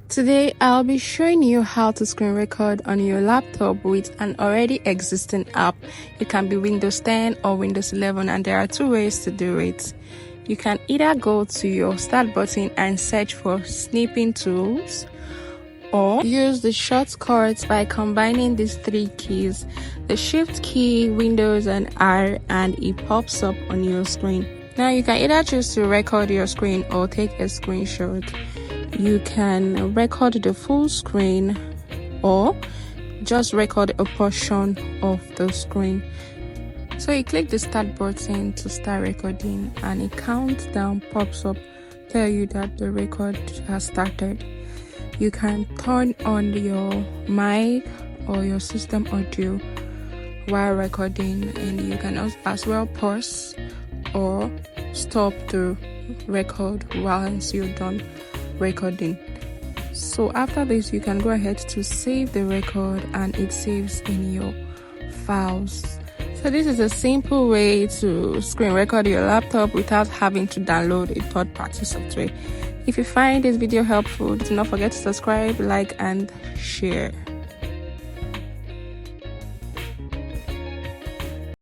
Today, I'll be showing you how to screen record on your laptop with an already existing app. It can be Windows 10 or Windows 11, and there are two ways to do it. You can either go to your start button and search for Snipping Tools, or use the shortcuts by combining these three keys, the Shift key, Windows and R, and it pops up on your screen. Now you can either choose to record your screen or take a screenshot. You can record the full screen or just record a portion of the screen. So you click the start button to start recording, and a countdown pops up, tell you that the record has started. You can turn on your mic or your system audio while recording, and you can as well pause or stop the record once you're done recording. So after this, you can go ahead to save the record, and it saves in your files. So this is a simple way to screen record your laptop without having to download a third-party software. If you find this video helpful, do not forget to subscribe, like, and share.